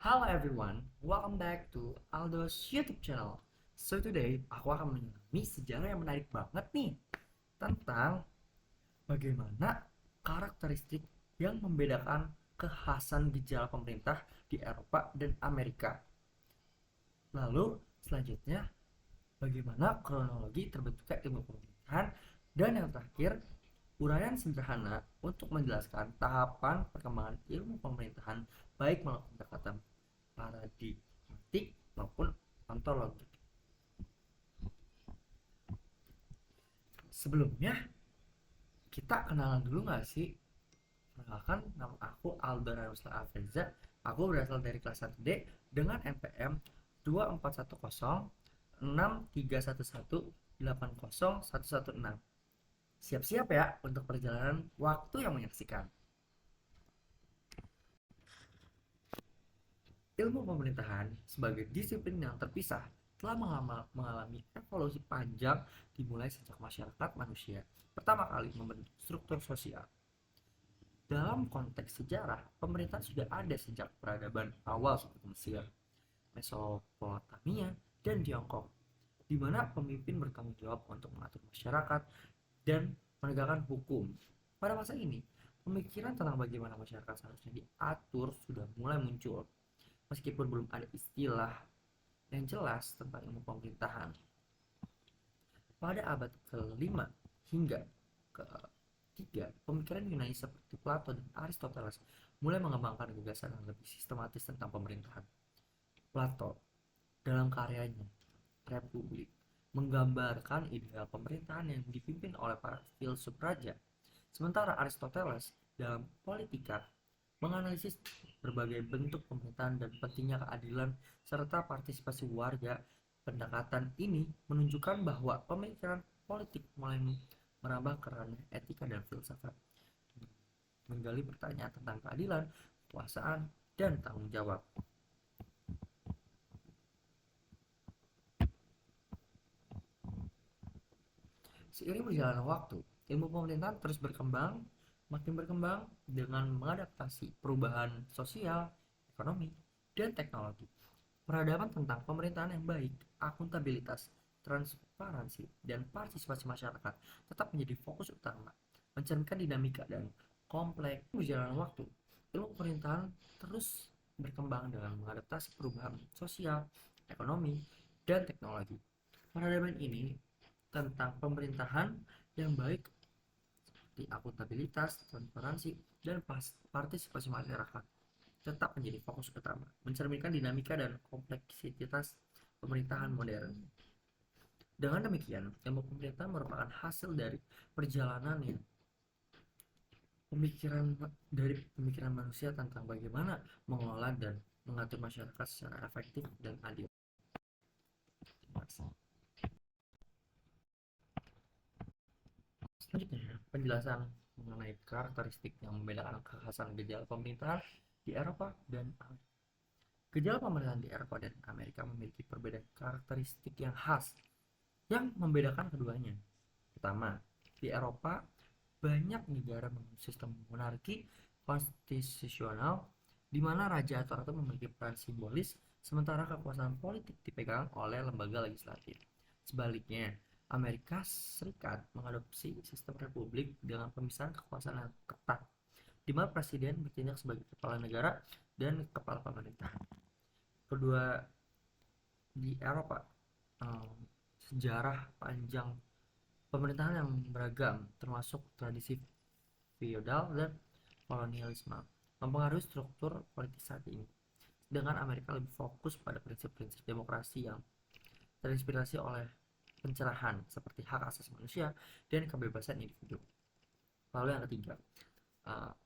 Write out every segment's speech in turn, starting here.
Hello everyone, welcome back to Aldo's YouTube channel. So today, aku akan menyelami sejarah yang menarik banget nih tentang bagaimana karakteristik yang membedakan kekhasan gejala pemerintah di Eropa dan Amerika. Lalu selanjutnya, bagaimana kronologi terbentuknya ilmu pemerintahan, dan yang terakhir, uraian sederhana untuk menjelaskan tahapan perkembangan ilmu pemerintahan baik melalui pendekatan paradigmatik maupun ontologik. Sebelumnya, kita kenalan dulu nggak sih? Perkenalkan, nama aku Aldo Ruslan Alfreza. Aku berasal dari kelas 1D dengan NPM 24106311801116. Siap-siap ya untuk perjalanan waktu yang menyaksikan. Ilmu pemerintahan sebagai disiplin yang terpisah telah mengalami evolusi panjang dimulai sejak masyarakat manusia pertama kali membentuk struktur sosial. Dalam konteks sejarah, pemerintahan sudah ada sejak peradaban awal seperti Mesir, Mesopotamia, dan Tiongkok, di mana pemimpin bertanggung jawab untuk mengatur masyarakat dan menegakkan hukum. Pada masa ini, pemikiran tentang bagaimana masyarakat seharusnya diatur sudah mulai muncul, meskipun belum ada istilah yang jelas tentang ilmu pemerintahan. Pada abad ke-5 hingga ke-3, pemikiran Yunani seperti Plato dan Aristoteles mulai mengembangkan gagasan yang lebih sistematis tentang pemerintahan. Plato dalam karyanya Republik menggambarkan ideal pemerintahan yang dipimpin oleh para filsuf raja, sementara Aristoteles dalam Politika menganalisis berbagai bentuk pemerintahan dan pentingnya keadilan serta partisipasi warga. Pendekatan ini menunjukkan bahwa pemikiran politik mulai merambah ke ranah etika dan filsafat, menggali pertanyaan tentang keadilan, kekuasaan, dan tanggung jawab. Seiring berjalannya waktu, ilmu pemerintahan terus makin berkembang dengan mengadaptasi perubahan sosial, ekonomi, dan teknologi. Peradaban tentang pemerintahan yang baik, akuntabilitas, transparansi, dan partisipasi masyarakat tetap menjadi fokus utama, mencerminkan dinamika dan kompleks berjalan waktu. Ilmu pemerintahan terus berkembang dengan mengadaptasi perubahan sosial, ekonomi, dan teknologi. Peradaban ini tentang pemerintahan yang baik seperti akuntabilitas, transparansi, dan partisipasi masyarakat tetap menjadi fokus utama, mencerminkan dinamika dan kompleksitas pemerintahan modern. Dengan demikian, ilmu pemerintahan merupakan hasil dari perjalanan yang pemikiran pemikiran manusia tentang bagaimana mengelola dan mengatur masyarakat secara efektif dan adil. Selanjutnya, penjelasan mengenai karakteristik yang membedakan kekhasan gejala pemerintahan di Eropa dan Amerika. Gejala pemerintahan di Eropa dan Amerika memiliki perbedaan karakteristik yang khas yang membedakan keduanya. Pertama, di Eropa banyak negara memiliki sistem monarki konstitusional di mana raja atau ratu memiliki peran simbolis sementara kekuasaan politik dipegang oleh lembaga legislatif. Sebaliknya, Amerika Serikat mengadopsi sistem republik dengan pemisahan kekuasaan yang ketat, di mana presiden bertindak sebagai kepala negara dan kepala pemerintahan. Kedua, di Eropa, sejarah panjang pemerintahan yang beragam, termasuk tradisi feodal dan kolonialisme, mempengaruhi struktur politik saat ini. Sedangkan Amerika lebih fokus pada prinsip-prinsip demokrasi yang terinspirasi oleh pencerahan seperti hak asasi manusia dan kebebasan individu. Lalu yang ketiga,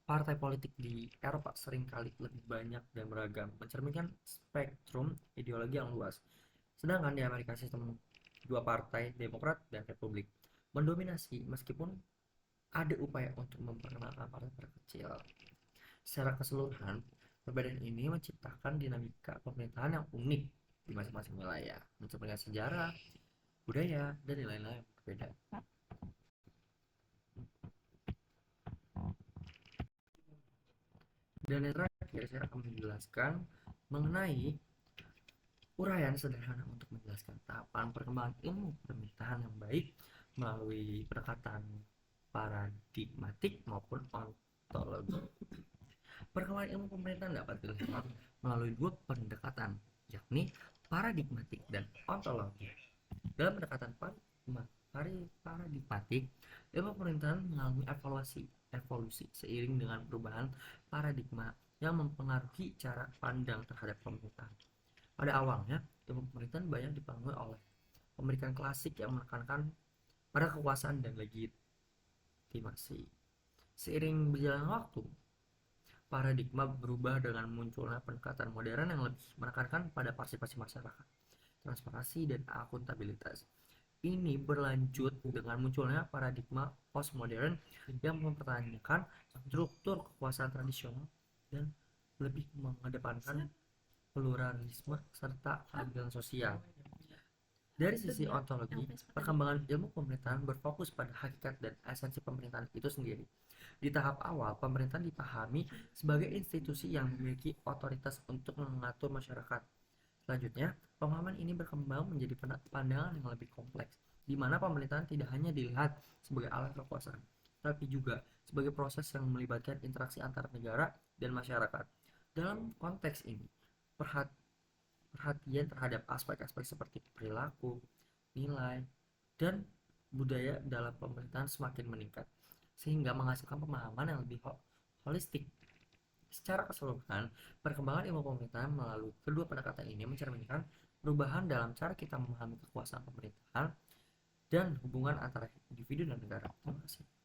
partai politik di Eropa seringkali lebih banyak dan beragam, mencerminkan spektrum ideologi yang luas. Sedangkan di Amerika sistem dua partai, Demokrat dan Republik, mendominasi meskipun ada upaya untuk memperkenalkan partai kecil. Secara keseluruhan, perbedaan ini menciptakan dinamika pemerintahan yang unik di masing-masing wilayah, mencerminkan sejarah, budaya, dan nilai-nilai yang berbeda. Dan yang terakhir, saya akan menjelaskan mengenai uraian sederhana untuk menjelaskan tahapan perkembangan ilmu pemerintahan yang baik melalui pendekatan paradigmatik maupun ontologi. Perkembangan ilmu pemerintahan dapat dilihat melalui dua pendekatan, yakni paradigmatik dan ontologi. Dalam pendekatan paradigmatik, ilmu pemerintahan mengalami evolusi seiring dengan perubahan paradigma yang mempengaruhi cara pandang terhadap pemerintahan. Pada awalnya, ilmu pemerintahan banyak dipengaruhi oleh pemikiran klasik yang menekankan pada kekuasaan dan legitimasi. Seiring berjalannya waktu, paradigma berubah dengan munculnya pendekatan modern yang lebih menekankan pada partisipasi masyarakat, transparansi, dan akuntabilitas. Ini berlanjut dengan munculnya paradigma postmodern yang mempertanyakan struktur kekuasaan tradisional dan lebih mengedepankan pluralisme serta keadilan sosial. Dari sisi ontologi, perkembangan ilmu pemerintahan berfokus pada hakikat dan esensi pemerintahan itu sendiri. Di tahap awal, pemerintahan dipahami sebagai institusi yang memiliki otoritas untuk mengatur masyarakat. Selanjutnya, pemahaman ini berkembang menjadi pandangan yang lebih kompleks, di mana pemerintahan tidak hanya dilihat sebagai alat kekuasaan, tapi juga sebagai proses yang melibatkan interaksi antar negara dan masyarakat. Dalam konteks ini, perhatian terhadap aspek-aspek seperti perilaku, nilai, dan budaya dalam pemerintahan semakin meningkat, sehingga menghasilkan pemahaman yang lebih holistik. Secara keseluruhan, perkembangan ilmu pemerintahan melalui kedua pendekatan ini mencerminkan perubahan dalam cara kita memahami kekuasaan pemerintahan dan hubungan antara individu dan negara. Terima kasih.